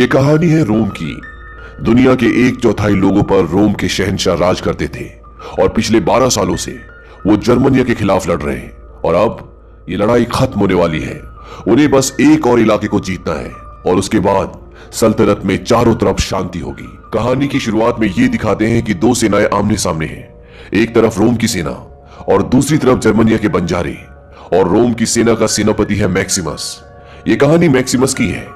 ये कहानी है रोम की। दुनिया के 1/4 लोगों पर रोम के शहंशाह राज करते थे और पिछले 12 सालों से वो जर्मनिया के खिलाफ लड़ रहे हैं और अब ये लड़ाई खत्म होने वाली है। उन्हें बस एक और इलाके को जीतना है और उसके बाद सल्तनत में चारों तरफ शांति होगी। कहानी की शुरुआत में ये दिखाते हैं कि दो सेनाएं आमने सामने हैं। एक तरफ रोम की सेना और दूसरी तरफ जर्मनिया के बंजारे, और रोम की सेना का सेनापति है मैक्सिमस। ये कहानी मैक्सिमस की है।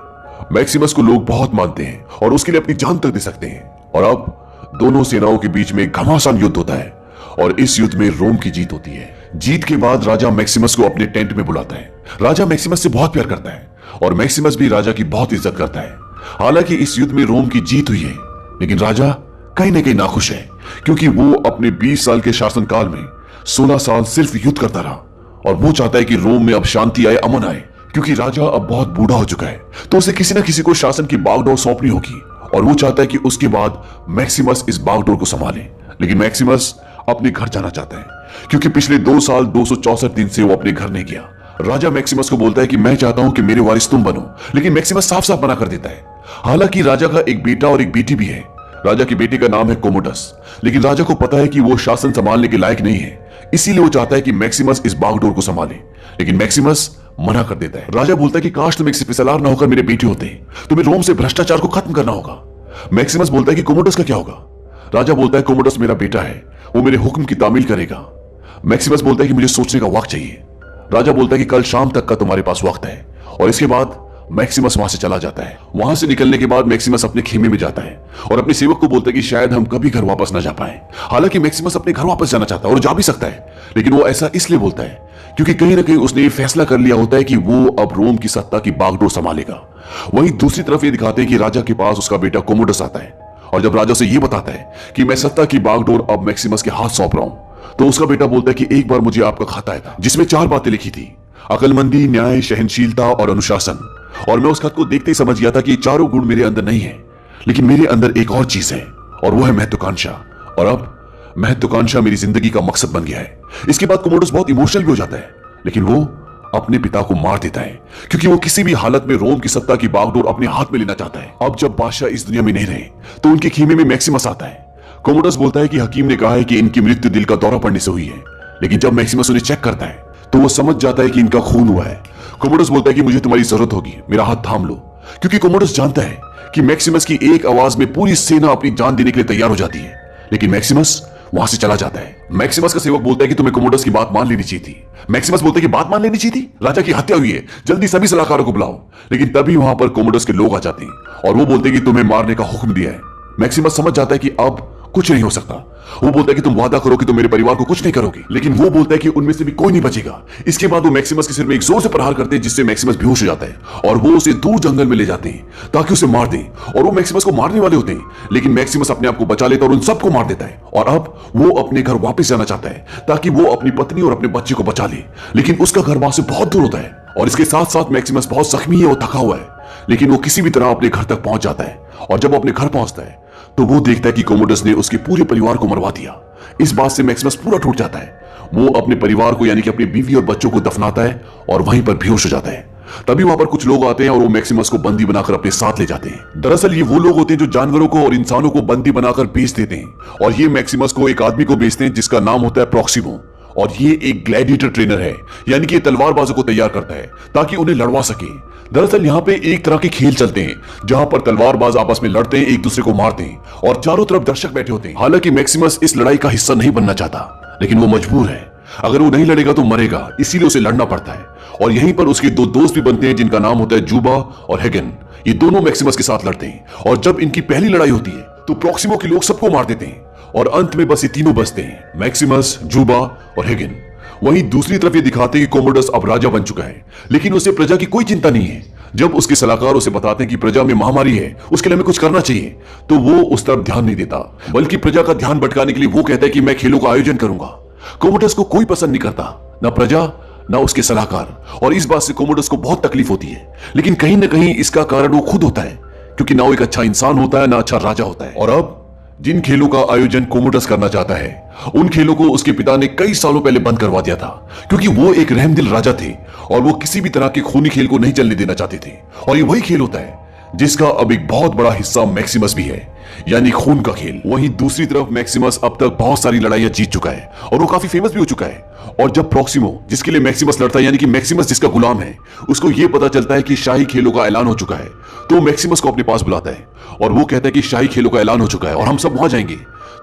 मैक्सिमस को लोग बहुत मानते हैं और उसके लिए अपनी जान तक दे सकते हैं। और अब दोनों सेनाओं के बीच में घमासान युद्ध होता है और इस युद्ध में रोम की जीत होती है। जीत के बाद राजा मैक्सिमस को अपने टेंट में बुलाता है। राजा मैक्सिमस से बहुत प्यार करता है और मैक्सिमस भी राजा की बहुत इज्जत करता है। हालांकि इस युद्ध में रोम की जीत हुई है, लेकिन राजा कहीं ना कहीं नाखुश है, क्योंकि वो अपने 20 साल के शासनकाल में 16 साल सिर्फ युद्ध करता रहा और वो चाहता है कि रोम में अब शांति आए, अमन आए। क्योंकि राजा अब बहुत बूढ़ा हो चुका है तो उसे किसी न किसी को शासन की बागडोर सौंपनी होगी और वो चाहता है कि उसके बाद मैक्सिमस इस बागडोर को संभाले। लेकिन मैक्सिमस अपने घर जाना चाहता है, क्योंकि पिछले 2 साल 264 दिन से वो अपने घर नहीं गया। राजा मैक्सिमस को बोलता है कि मैं चाहता हूं कि मेरे वारिस तुम बनो, लेकिन मैक्सिमस साफ साफ मना कर देता है। हालांकि राजा का एक बेटा और एक बेटी भी है। राजा की बेटी का नाम है कोमोडस, लेकिन राजा को पता है कि वो शासन संभालने के लायक नहीं है, इसीलिए वो चाहता है कि मैक्सिमस इस बागडोर को संभाले। लेकिन मैक्सिमस मना कर देता है। राजा बोलता है कि काश तुम एक सिपहसालार ना होकर मेरे बेटे होते, तुम्हें रोम से भ्रष्टाचार को खत्म करना होगा। मैक्सिमस बोलता है कि कोमोडस का क्या होगा। राजा बोलता है कोमोडस मेरा बेटा है, वो मेरे हुक्म की तामील करेगा। मैक्सिमस बोलता है कि मुझे सोचने का वक्त चाहिए। राजा बोलता है कि कल शाम तक का तुम्हारे पास वक्त है, और इसके बाद मैक्सिमस वहां से चला जाता है। वहां से निकलने के बाद मैक्सिमस अपने खेमे में जाता है और अपने सेवक को बोलता है कि शायद हम कभी घर वापस ना जा पाए। हालांकि मैक्सिमस अपने घर वापस जाना चाहता है और जा भी सकता है, लेकिन वो ऐसा इसलिए बोलता है क्योंकि कहीं ना कहीं उसने ये फैसला कर लिया होता है कि वो अब रोम की सत्ता की बागडोर संभालेगा। वहीं दूसरी तरफ ये दिखाते हैं कि राजा के पास उसका बेटा कोमोडस आता है और जब राजा से ये बताता है कि मैं सत्ता की बागडोर अब मैक्सिमस के हाथ सौंप रहा हूं, तो उसका बेटा बोलता है कि एक बार मुझे आपका खत आया था जिसमें 4 बातें लिखी थी: अकलमंदी, न्याय, सहनशीलता और अनुशासन। और मैं उस खत को देखते ही समझ गया था कि ये चारों गुण मेरे अंदर नहीं है, लेकिन मेरे अंदर एक और चीज है और वो है महत्वाकांक्षा। और अब महत्वाकांक्षा मेरी जिंदगी का मकसद बन गया है। इसके बाद कोमोडस बहुत इमोशनल भी हो जाता है, लेकिन वो अपने पिता को मार देता है क्योंकि वो किसी भी हालत में रोम की सत्ता की बागडोर अपने हाथ में लेना चाहता है। अब जब बादशाह इस दुनिया में नहीं रहे तो उनके खेमे में मैक्सिमस आता है। कोमोडस बोलता है कि हकीम ने कहा है कि इनकी मृत्यु दिल का दौरा पड़ने से हुई है, लेकिन जब मैक्सिमस उन्हें चेक करता है तो वो समझ जाता है कि इनका खून हुआ है। कोमोडस बोलता है कि मुझे तुम्हारी जरूरत होगी, मेरा हाथ थाम लो, क्योंकि कोमोडस जानता है कि मैक्सिमस की एक आवाज में पूरी सेना अपनी जान देने के लिए तैयार हो जाती है। लेकिन मैक्सिमस वहां से चला जाता है। मैक्सिमस का सेवक बोलता है कि तुम्हें कोमोडस की बात मान लेनी चाहिए थी। मैक्सिमस बोलता है कि बात मान लेनी चाहिए थी, राजा की हत्या हुई है, जल्दी सभी सलाहकारों को बुलाओ। लेकिन तभी वहां पर कोमोडस के लोग आ जाते हैं और वो बोलते हैं कि तुम्हें मारने का हुक्म दिया है। मैक्सिमस समझ जाता है कि अब कुछ नहीं हो सकता। वो बोलता है कि तुम वादा करो कि तुम मेरे परिवार को कुछ नहीं करोगे, लेकिन वो बोलता है कि उनमें से भी कोई नहीं बचेगा। इसके बाद वो मैक्सिमस के सिर में एक जोर से प्रहार करते हैं, जिससे मैक्सिमस बेहोश हो जाता है और वो उसे दूर जंगल में ले जाते हैं ताकि उसे मार दें। और वो मैक्सिमस को मारने वाले होते हैं, लेकिन मैक्सिमस अपने आप को बचा लेता है और उन सबको मार देता है। और अब वो अपने घर वापस जाना चाहता है ताकि वो अपनी पत्नी और अपने बच्चे को बचा ले, लेकिन उसका घर वहां से बहुत दूर होता है। और इसके साथ साथ मैक्सिमस बहुत जख्मी है और थका हुआ है, लेकिन वो किसी भी तरह अपने घर तक पहुंच जाता है। और जब वो अपने घर पहुंचता है तो वो देखता है कि कोमोडस ने उसके पूरे परिवार को मरवा दिया। इस बात से मैक्सिमस पूरा टूट जाता है। वो अपने परिवार को यानी कि अपनी बीवी और बच्चों को दफनाता है और वहीं पर बेहोश हो जाता है। तभी वहां पर कुछ लोग आते हैं और वो मैक्सिमस को बंदी बनाकर अपने साथ ले जाते हैं। दरअसल ये वो लोग होते हैं जो जानवरों को और इंसानों को बंदी बनाकर बेच देते हैं, और ये मैक्सिमस को एक आदमी को बेचते हैं जिसका नाम होता है प्रोक्सिमो। और ये एक ग्लैडिएटर ट्रेनर है, यानी कि तलवारबाजों को तैयार करता है ताकि उन्हें लड़वा सके। दरअसल यहाँ पे एक तरह के खेल चलते हैं जहां पर तलवारबाज आपस में लड़ते हैं, एक दूसरे को मारते हैं और चारों तरफ दर्शक बैठे होते हैं। हालांकि मैक्सिमस इस लड़ाई का हिस्सा नहीं बनना चाहता, लेकिन वो मजबूर है। अगर वो नहीं लड़ेगा तो मरेगा, इसीलिए उसे लड़ना पड़ता है। और यहीं पर उसके 2 दोस्त भी बनते हैं जिनका नाम होता है जूबा और हेगन। ये दोनों मैक्सिमस के साथ लड़ते हैं और जब इनकी पहली लड़ाई होती है तो प्रोक्सिमो के लोग सबको मार देते हैं और अंत में बस ये तीनों बचते हैं, मैक्सिमस, जूबा और हेगन। वहीं दूसरी तरफ ये दिखाते हैं कि कोमोडस अब राजा बन चुका है, लेकिन उसे प्रजा की कोई चिंता नहीं है। जब उसके सलाहकार उसे बताते हैं कि प्रजा में महामारी है, उसके लिए हमें कुछ करना चाहिए, तो वो उस तरफ ध्यान नहीं देता, बल्कि प्रजा का ध्यान भटकाने के लिए वो कहता है कि मैं खेलों का आयोजन करूंगा। कोमोडस को कोई पसंद नहीं करता, ना प्रजा ना उसके सलाहकार, और इस बात से कोमोडस को बहुत तकलीफ होती है। लेकिन कहीं ना कहीं इसका कारण वो खुद होता है, क्योंकि ना वो एक अच्छा इंसान होता है ना अच्छा राजा होता है। और अब जिन खेलों का आयोजन कोमोडस करना चाहता है, उन खेलों को उसके पिता ने कई सालों पहले बंद करवा दिया था, क्योंकि वो एक रहमदिल राजा थे और वो किसी भी तरह के खूनी खेल को नहीं चलने देना चाहते थे। और ये वही खेल होता है जिसका अब एक बहुत बड़ा हिस्सा मैक्सिमस भी है, यानी खून का खेल। वहीं दूसरी तरफ मैक्सिमस अब तक बहुत सारी लड़ाइयां जीत चुका है और वो काफी फेमस भी हो चुका है। और जब प्रोक्सिमो, जिसके लिए मैक्सिमस लड़ता है, यानी कि मैक्सिमस जिसका गुलाम है, उसको यह पता चलता है कि शाही खेलों का ऐलान हो चुका है, तो मैक्सिमस को अपने पास बुलाता है और वो कहता है कि शाही खेलों का ऐलान हो चुका है और हम सब वहां जाएंगे।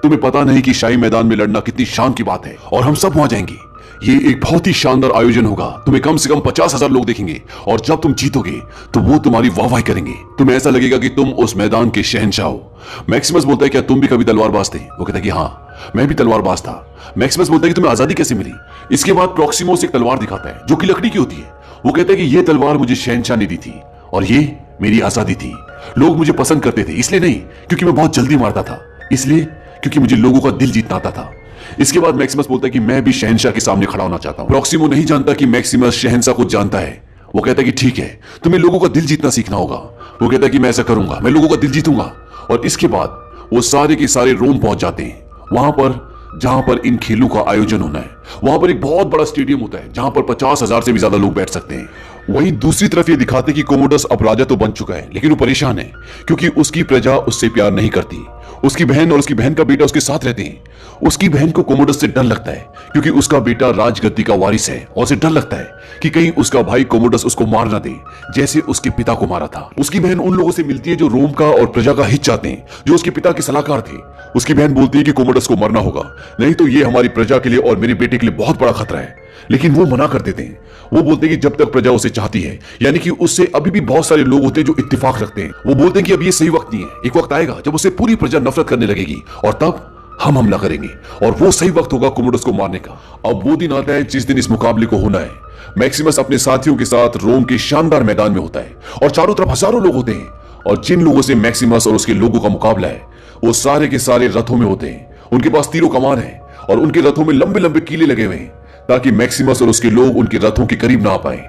तुम्हें पता नहीं कि शाही मैदान में लड़ना कितनी शान की बात है, और हम सब वहां जाएंगे। ये एक बहुत ही शानदार आयोजन होगा, तुम्हें कम से कम 50,000 लोग देखेंगे और जब तुम जीतोगे तो वो तुम्हारी वाहवाही करेंगे। तुम्हें ऐसा लगेगा कि तुम उस मैदान के शहंशाह हो। मैक्सिमस बोलता है, क्या तुम भी कभी तलवारबाज थे? वो कहता है कि हाँ, मैं भी तलवारबाज था। मैक्सिमस बोलता है कि तुम्हें आजादी कैसे मिली? इसके बाद प्रोक्सिमो से एक तलवार दिखाता है जो कि लकड़ी की होती है। वो कहता है कि ये तलवार मुझे शहंशाह ने दी थी और ये मेरी आजादी थी। लोग मुझे पसंद करते थे, इसलिए नहीं क्योंकि मैं बहुत जल्दी मारता था, इसलिए क्योंकि मुझे लोगों का दिल जीतना आता था। इसके बाद मैक्सिमस बोलता है कि मैं भी शहंशाह के सामने खड़ा होना चाहता हूं। प्रोक्सिमो नहीं जानता कि मैक्सिमस शहंशाह को जानता है। वो कहता है कि ठीक है, तुम्हें लोगों का दिल जीतना सीखना होगा। वो कहता है कि मैं ऐसा करूंगा, मैं लोगों का दिल जीतूंगा। और इसके बाद वो सारे के सारे रोम पहुंच जाते हैं, वहां पर जहां पर इन खेलों का आयोजन होना है। वहां पर एक बहुत बड़ा स्टेडियम होता है जहां पर 50,000 से भी ज्यादा लोग बैठ सकते हैं। वहीं दूसरी तरफ ये दिखाते कि कोमोडस अब राजा तो बन चुका है, लेकिन वो परेशान है क्योंकि उसकी प्रजा उससे प्यार नहीं करती। उसकी बहन और उसकी बहन का बेटा उसके साथ रहते हैं। उसकी बहन को कोमोडस से डर लगता है क्योंकि उसका बेटा राजगद्दी का वारिस है और उसे डर लगता है कि कहीं उसका भाई कोमोडस उसको मार ना दे, जैसे उसके पिता को मारा था। उसकी बहन उन लोगों से मिलती है जो रोम का और प्रजा का हित चाहते हैं, जो उसके पिता के सलाहकार थे। उसकी बहन बोलती है कि कोमोडस को मरना होगा, नहीं तो ये हमारी प्रजा के लिए और मेरे बेटे के लिए बहुत बड़ा खतरा है। लेकिन वो मना कर देते हैं। वो बोलते हैं कि जब तक प्रजा उसे चाहती है, यानी कि उससे अभी भी बहुत सारे लोग होते हैं जो इत्तेफाक रखते हैं। वो बोलते हैं कि अब ये सही वक्त नहीं है, एक वक्त आएगा जब उसे पूरी प्रजा नफरत करने लगेगी और तब हम हमला करेंगे और वो सही वक्त होगा कोमोडस को मारने का। अब वो दिन आता है जिस दिन इस मुकाबले को होना है। मैक्सिमस अपने साथियों के साथ रोम के शानदार मैदान में होता है और चारों तरफ हजारों लोग होते हैं। और जिन लोगों से मैक्सिमस और उसके लोगों का मुकाबला है, वो सारे के सारे रथों में होते हैं। उनके पास तीरों कमान है और उनके रथों में लंबे लंबे कीले लगे हुए हैं ताकि मैक्सिमस और उसके लोग उनके रथों के करीब ना आ पाए।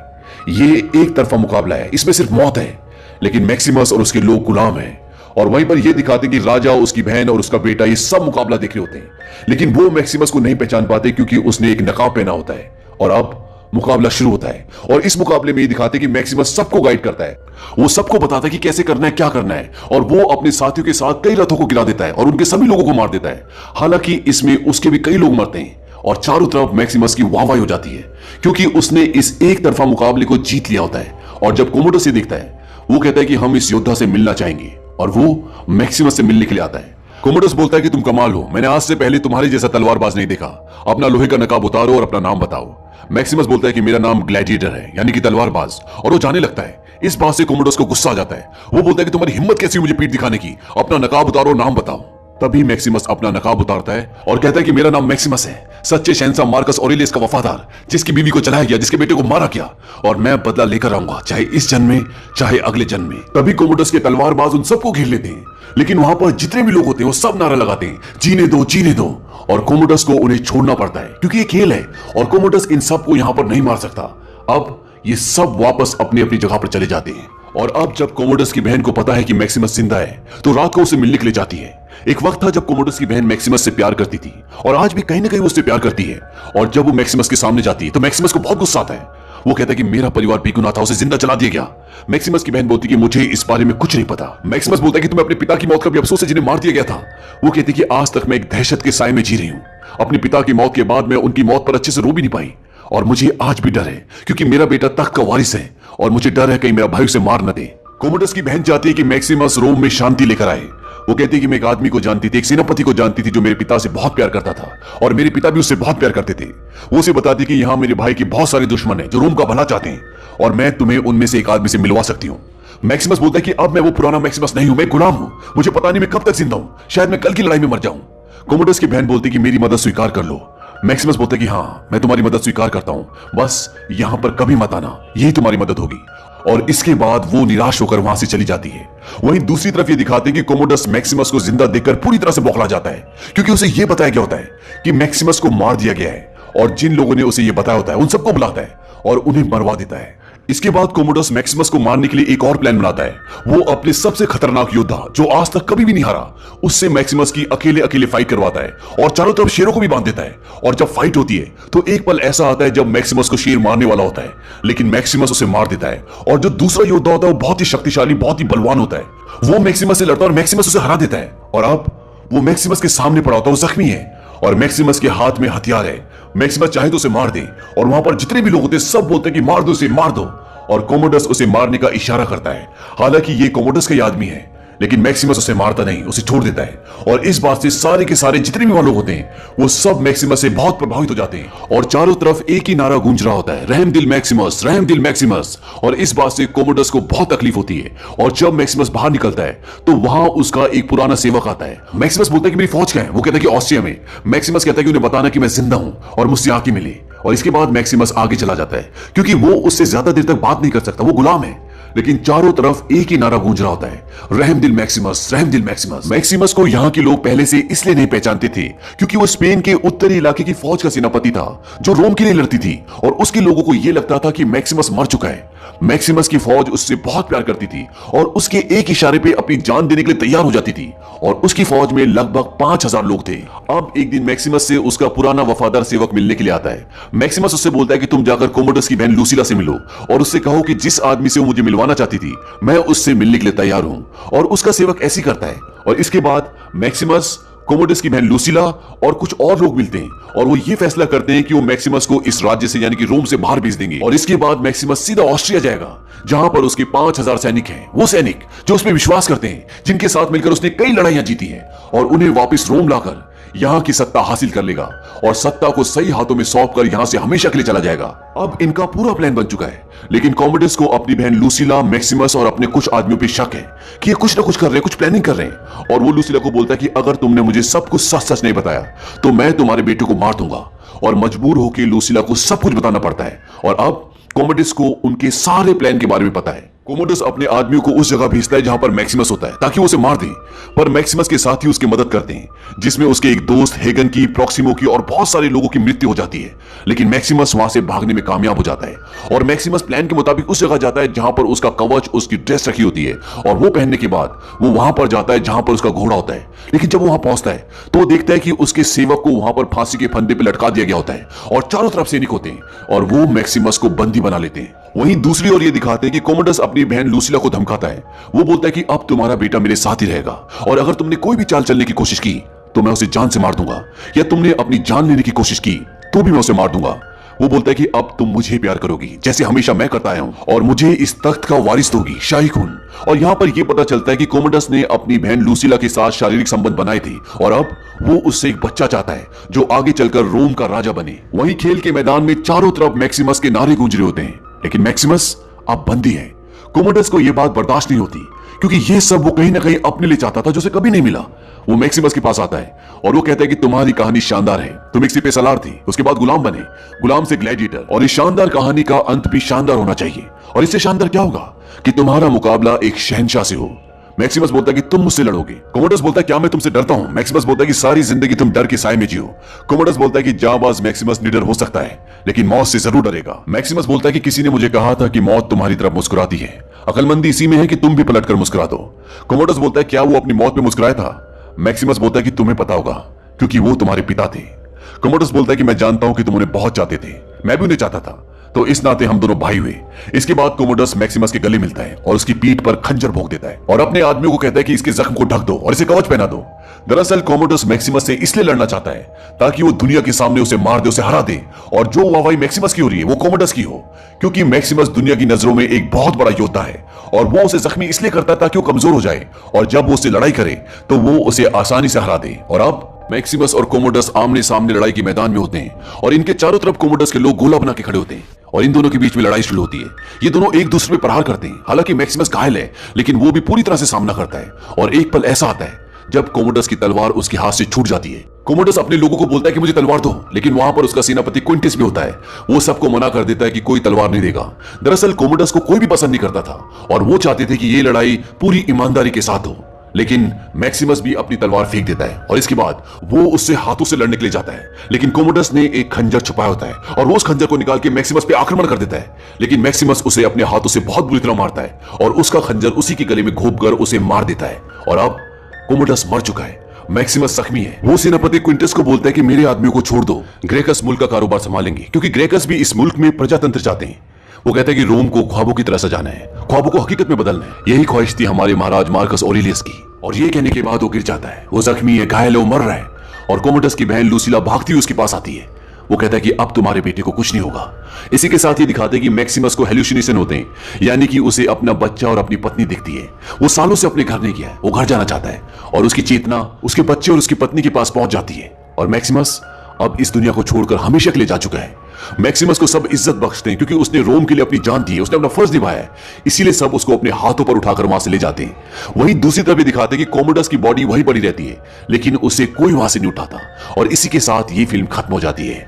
ये एक तरफा मुकाबला है, इसमें सिर्फ मौत है, लेकिन मैक्सिमस और उसके लोग गुलाम हैं। और वहीं पर यह दिखाते कि राजा, उसकी बहन और उसका बेटा ये सब मुकाबला देख रहे होते हैं, लेकिन वो मैक्सिमस को नहीं पहचान पाते क्योंकि उसने एक नकाब पहना होता है। और अब मुकाबला शुरू होता है और इस मुकाबले में ये दिखाते कि मैक्सिमस सबको गाइड करता है। वो सबको बताता है कि कैसे करना है, क्या करना है, और वो अपने साथियों के साथ कई रथों को गिरा देता है और उनके सभी लोगों को मार देता है। हालांकि इसमें उसके भी कई लोग मरते हैं और चारों तरफ मैक्सिमस की वाहवाही हो जाती है क्योंकि उसने इस एक तरफा मुकाबले को जीत लिया होता है। और जब कोमोडस से देखता है, वो कहता है कि हम इस योद्धा से मिलना चाहेंगे और वो मैक्सिमस से मिलने के लिए आता है। कोमोडस बोलता है कि तुम कमाल हो, मैंने आज से पहले तुम्हारे जैसा तलवारबाज नहीं देखा। अपना लोहे का नकाब उतारो और अपना नाम बताओ। मैक्सिमस बोलता है कि मेरा नाम ग्लैडिएटर है, यानी कि तलवारबाज, और वो जाने लगता है। इस बात से कोमोडस को गुस्सा आ जाता है। वो बोलता है कि तुम्हारी हिम्मत कैसी मुझे पीठ दिखाने की, अपना नकाब उतारो, नाम बताओ। तभी मैक्सिमस अपना नकाब उतारता है और कहता है कि मेरा नाम मैक्सिमस है, सच्चे शहंशाह मार्कस ऑरेलियस का वफादार, जिसकी बीवी को जलाया गया, जिसके बेटे को मारा गया, और मैं बदला लेकर आऊंगा, चाहे इस जन्म में चाहे अगले जन्म में। तभी कोमोडस के तलवारबाज उन सबको घेर लेते हैं, लेकिन वहां पर जितने भी लोग होते हैं वो सब नारा लगाते हैं, जीने दो, जीने दो। और कोमोडस को उन्हें छोड़ना पड़ता है क्योंकि ये खेल है और कोमोडस इन सबको यहां पर नहीं मार सकता। अब ये सब वापस अपनी अपनी जगह पर चले जाते हैं। और अब जब कोमोडस की बहन को पता है कि मैक्सिमस जिंदा है, तो रात को उसे मिलने के लिए जाती है। एक वक्त था जब कोमोडस की बहन मैक्सिमस से प्यार करती थी और आज भी कहीं ना कहीं उससे प्यार करती है। और जब वो मैक्सिमस के सामने जाती है तो मैक्सिमस को बहुत गुस्सा आता है। वो कहता है कि मेरा परिवार बेगुनाह था, उसे जिंदा जला दिया गया। मैक्सिमस की बहन बोलती कि मुझे इस बारे में कुछ नहीं पता। मैक्सिमस बोलता है कि तुम्हें अपने पिता की मौत का भी अफसोस है जिन्हें मार दिया गया था। वो कहती कि आज तक मैं एक दहशत के साए में जी रही हूं। अपने पिता की मौत के बाद मैं उनकी मौत पर अच्छे से रो भी नहीं पाई और मुझे आज भी डर है क्योंकि मेरा बेटा तख्त का वारिस है और मुझे डर है कहीं मेरा भाई उसे मार न दे। कोमोडस की बहन चाहती है कि मैक्सिमस रोम में शांति लेकर आए। वो कहती है कि मैं एक आदमी को जानती थी, एक सेनापति को जानती थी जो मेरे पिता से बहुत प्यार करता था और मेरे पिता भी उससे बहुत प्यार करते थे। वो उसे बताती कि यहाँ मेरे भाई के बहुत सारे दुश्मन हैं जो रोम का भला चाहते हैं और मैं तुम्हें उनमें से एक आदमी से मिलवा सकती हूँ। मैक्सिमस बोलता है कि अब मैं वो पुराना मैक्सिमस नहीं हूं, मैं गुलाम हूं, मुझे पता नहीं मैं कब तक जिंदा हूं, शायद मैं कल की लड़ाई में मर जाऊं। कोमोडस की बहन बोलती कि मेरी मदद स्वीकार कर लो। मैक्सिमस बोलता है कि हाँ, मैं तुम्हारी मदद स्वीकार करता हूं, बस यहां पर कभी मत आना, यही तुम्हारी मदद होगी। और इसके बाद वो निराश होकर वहां से चली जाती है। वहीं दूसरी तरफ ये दिखाते हैं कि कोमोडस मैक्सिमस को जिंदा देखकर पूरी तरह से बौखला जाता है क्योंकि उसे यह बताया गया होता है कि मैक्सिमस को मार दिया गया है और जिन लोगों ने उसे यह बताया होता है उन सबको बुलाता है और उन्हें मरवा देता है। इसके बाद कोमोडस मैक्सिमस को मारने के लिए एक और प्लान बनाता है। वो अपने सबसे खतरनाक योद्धा जो आज तक कभी भी नहीं हारा, उससे मैक्सिमस की अकेले अकेले फाइट करवाता है और चारों तरफ शेरों को भी बांध देता है। और जब फाइट होती है तो एक पल ऐसा आता है जब मैक्सिमस को शेर मारने वाला होता है, लेकिन मैक्सिमस उसे मार देता है। और जो दूसरा योद्धा होता है वो बहुत ही शक्तिशाली, बहुत ही बलवान होता है। वो मैक्सिमस से लड़ता है और मैक्सिमस उसे हरा देता है। और अब वो मैक्सिमस के सामने पड़ा होता है, वो जख्मी है और मैक्सिमस के हाथ में हथियार है। मैक्सिमस चाहे तो उसे मार दे और वहां पर जितने भी लोग होते हैं सब बोलते हैं कि मार दो उसे, मार दो। और कोमोडस उसे मारने का इशारा करता है। हालांकि ये कोमोडस का ही आदमी है, लेकिन मैक्सिमस उसे मारता नहीं, उसे छोड़ देता है। और इस बात से सारे के सारे जितने भी वहां लोग होते हैं वो सब मैक्सिमस से बहुत प्रभावित हो जाते हैं। और चारों तरफ एक ही नारा गूंज रहा होता है, रहम दिल मैक्सिमस, रहम दिल मैक्सिमस। और इस बात से कोमोडस को बहुत तकलीफ होती है। और जब मैक्सिमस बाहर निकलता है तो वहां उसका एक पुराना सेवक आता है। मैक्सिमस बोलता है कि मेरी फौज क्या है? वो कहता है कि ऑस्ट्रिया में। मैक्सिमस कहता है कि उन्हें बताना कि मैं जिंदा हूं और मुझसे आके मिले। और इसके बाद मैक्सिमस आगे चला जाता है क्योंकि वो उससे ज्यादा देर तक बात नहीं कर सकता, वो गुलाम है। लेकिन चारों तरफ एक ही नारा गूंज रहा होता है, रहम दिल मैक्सिमस, रहम दिल मैक्सिमस। मैक्सिमस को यहाँ के लोग पहले से इसलिए नहीं पहचानते थे क्योंकि वो स्पेन के उत्तरी इलाके की फौज का सेनापति था जो रोम के लिए लड़ती थी। और उसके लोगों को यह लगता था कि मैक्सिमस मर चुका है। मैक्सिमस की फौज उससे बहुत प्यार करती थी और उसके एक इशारे पे अपनी जान देने के लिए तैयार हो जाती थी। और उसकी फौज में लगभग 5000 लोग थे। अब एक दिन मैक्सिमस से उसका पुराना वफादार सेवक मिलने के लिए आता है। मैक्सिमस उससे बोलता है कि तुम जाकर कोमोडस की बहन लूसिला से मिलो और उससे कहो कि जिस आदमी से वो मुझे मिलवाना चाहती थी मैं उससे मिलने के लिए तैयार हूं। और उसका सेवक ऐसी करता है। और इसके बाद मैक्सिमस, कोमोडस की बहन लूसिला और कुछ और लोग मिलते हैं और वो ये फैसला करते हैं कि वो मैक्सिमस को इस राज्य से यानी कि रोम से बाहर भेज देंगे। और इसके बाद मैक्सिमस सीधा ऑस्ट्रिया जाएगा जहां पर उसके 5000 सैनिक हैं। वो सैनिक जो उसमें विश्वास करते हैं, जिनके साथ मिलकर उसने कई लड़ाइयां जीती हैं। और उन्हें वापस रोम लाकर यहाँ की सत्ता हासिल कर लेगा और सत्ता को सही हाथों में सौंपकर यहाँ से हमेशा के लिए चला जाएगा। अब इनका पूरा प्लान बन चुका है, लेकिन कोमोडस को अपनी बहन लूसिला, मैक्सिमस और अपने कुछ आदमियों पे शक है कि ये कुछ ना कुछ कर रहे हैं, कुछ प्लानिंग कर रहे हैं। और वो लूसिला को बोलता है कि अगर तुमने मुझे सब कुछ सच सच नहीं बताया तो मैं तुम्हारे बेटे को मार दूंगा। और मजबूर होकर लूसिला को सब कुछ बताना पड़ता है। और अब कोमोडस को उनके सारे प्लान के बारे में पता है। कोमोडस अपने आदमियों को उस जगह भेजता है जहां पर मैक्सिमस होता है ताकि वो उसे मार दे। पर मैक्सिमस के साथ ही उसकी मदद करते हैं, जिसमें उसके एक दोस्त हेगन की, प्रोक्सिमो की और बहुत सारे लोगों की मृत्यु हो जाती है। लेकिन मैक्सिमस वहां से भागने में कामयाब हो जाता है और मैक्सिमस प्लान के मुताबिक उस जगह जाता है जहां पर उसका कवच, उसकी ड्रेस रखी होती है। और वो पहनने के बाद वो वहां पर जाता है जहां पर उसका घोड़ा होता है। लेकिन जब वो वहां पहुंचता है तो वो देखता है कि उसके सेवक को वहां पर फांसी के फंदे पर लटका दिया गया होता है और चारों तरफ सैनिक होते हैं और वो मैक्सिमस को बंदी बना लेते हैं। वहीं दूसरी ओर ये दिखाते हैं कि कोमोडस अपनी बहन लूसिला को धमकाता है। वो बोलता है कि अब तुम्हारा बेटा मेरे साथ ही रहेगा और अगर तुमने कोई भी चाल चलने की कोशिश की तो मैं उसे जान से मार दूंगा, या तुमने अपनी जान लेने की कोशिश की तो भी मैं उसे मार दूंगा। वो बोलता है कि अब तुम मुझे प्यार करोगी जैसे हमेशा मैं करता आया हूं और मुझे इस तख्त का वारिस दोगी, शाही खून। और यहाँ पर यह पता चलता है कि कोमोडस ने अपनी बहन लूसिला के साथ शारीरिक संबंध बनाए थे और अब वो उससे एक बच्चा चाहता है जो आगे चलकर रोम का राजा बने। वहीं खेल के मैदान में चारों तरफ मैक्सिमस के नारे गूंज रहे होते हैं, लेकिन मैक्सिमस अब बंदी है। कोमोडस को यह बात बर्दाश्त नहीं होती क्योंकि ये सब वो कहीं ना कहीं अपने लिए चाहता था जो उसे कभी नहीं मिला। वो मैक्सिमस के पास आता है और वो कहता है कि तुम्हारी कहानी शानदार है, तुम एक सिपह सलार थी, उसके बाद गुलाम बने, गुलाम से ग्लैडिएटर, और इस शानदार कहानी का अंत भी शानदार होना चाहिए। और इससे शानदार क्या होगा कि तुम्हारा मुकाबला एक शहंशाह से हो। मैक्सिमस बोलता है कि तुम मुझसे लड़ोगे। कोमोडस बोलता है क्या मैं तुमसे डरता हूं? मैक्सिमस बोलता है कि सारी जिंदगी तुम डर के साए में जियो। कोमोडस बोलता है कि जाबाज मैक्सिमस निडर हो सकता है लेकिन मौत से जरूर डरेगा। मैक्सिमस बोलता है कि किसी ने मुझे कहा था कि मौत तुम्हारी तरफ मुस्कुराती है, अकलमंदी इसी में है कि तुम भी पलटकर मुस्कुरा दो। कोमोडस बोलता है क्या वो अपनी मौत पे मुस्कुराया था? मैक्सिमस बोलता है कि तुम्हें पता होगा क्योंकि वो तुम्हारे पिता थे। कोमोडस बोलता है कि मैं जानता हूं कि तुम उन्हें बहुत चाहते थे, मैं भी उन्हें चाहता था, तो इस नाते हम दोनों भाई हुए। इसके बाद कोमोडस मैक्सिमस के गले मिलता है और उसकी पीठ पर खंजर भोंक देता है और अपने आदमियों को कहता है कि इसके जख्म को ढक दो और इसे कवच पहना दो। दरअसल कोमोडस मैक्सिमस से इसलिए लड़ना चाहता है ताकि वो दुनिया के सामने उसे मार दे, उसे हरा दे, और जो वाहवाही मैक्सिमस की हो रही है वो कोमोडस की हो, क्योंकि मैक्सिमस दुनिया की नजरों में एक बहुत बड़ा योद्धा है और वो उसे जख्मी इसलिए करता है ताकि वो कमजोर हो जाए और जब वो उससे लड़ाई करे तो वो उसे आसानी से हरा दे। और अब मैक्सिमस और कोमोडस आमने सामने लड़ाई के मैदान में होते हैं और इनके चारों तरफ कोमोडस के लोग गोला बना के खड़े होते हैं और इन दोनों के बीच में लड़ाई शुरू होती है। ये दोनों एक दूसरे पर प्रहार करते हैं। हालांकि मैक्सिमस घायल है लेकिन वो भी पूरी तरह से सामना करता है और एक पल ऐसा आता है जब कोमोडस की तलवार उसके हाथ से छूट जाती है। कोमोडस अपने लोगों को बोलता है कि मुझे तलवार दो, लेकिन वहां पर उसका सेनापति क्विंटिस भी होता है। वो सबको मना कर देता है कि कोई तलवार नहीं देगा। दरअसल कोमोडस को कोई भी पसंद नहीं करता था और वो चाहते थे कि ये लड़ाई पूरी ईमानदारी के साथ हो, लेकिन मैक्सिमस भी अपनी तलवार फेंक देता है और इसके बाद वो उससे हाथों से लड़ने के लिए जाता है, लेकिन कोमोडस ने एक खंजर छुपाया होता है और वो उस खंजर को निकाल के मैक्सिमस पे आक्रमण कर देता है। लेकिन मैक्सिमस उसे अपने हाथों से बहुत बुरी तरह मारता है और उसका खंजर उसी के गले में घोंप कर उसे मार देता है और अब कोमोडस मर चुका है। मैक्सिमस जख्मी है। वो सेनापति क्विंटस को बोलता है कि मेरे आदमियों को छोड़ दो, ग्रेकस मुल्क का कारोबार संभालेंगे, क्योंकि ग्रेकस भी इस मुल्क में प्रजातंत्र चाहते हैं। वो कहता है कि रोम को ख्वाबों की तरह सजाना है, ख्वाबों को हकीकत में बदलना है। यही ख्वाहिश थी हमारे महाराज मार्कस ऑरेलियस की। और ये कहने के बाद वो गिर जाता है। वो जख्मी है, घायल है, वो मर रहा है और कोमोडस की बहन लूसिला भागती हुई उसके पास आती है। वो कहता है कि अब तुम्हारे बेटे को कुछ नहीं होगा। इसी के साथ ये दिखाते हैं कि मैक्सिमस को हेलुसिनेशन होते हैं, यानी कि उसे अपना बच्चा और अपनी पत्नी दिखती है। वो सालों से अपने घर नहीं गया है, वो घर जाना चाहता है और उसकी चेतना उसके बच्चे और उसकी पत्नी के पास पहुंच जाती है। और मैक्सिमस अब इस दुनिया को छोड़कर हमेशा के लिए जा चुका है। मैक्सिमस को सब इज्जत बख्शते हैं क्योंकि उसने रोम के लिए अपनी जान दी है, उसने अपना फर्ज निभाया है, इसीलिए सब उसको अपने हाथों पर उठाकर वहां से ले जाते हैं। वहीं दूसरी तरफ भी दिखाते हैं कि कोमोडस की बॉडी वहीं पड़ी रहती है, लेकिन उसे कोई वहां से नहीं उठाता और इसी के साथ ये फिल्म खत्म हो जाती है।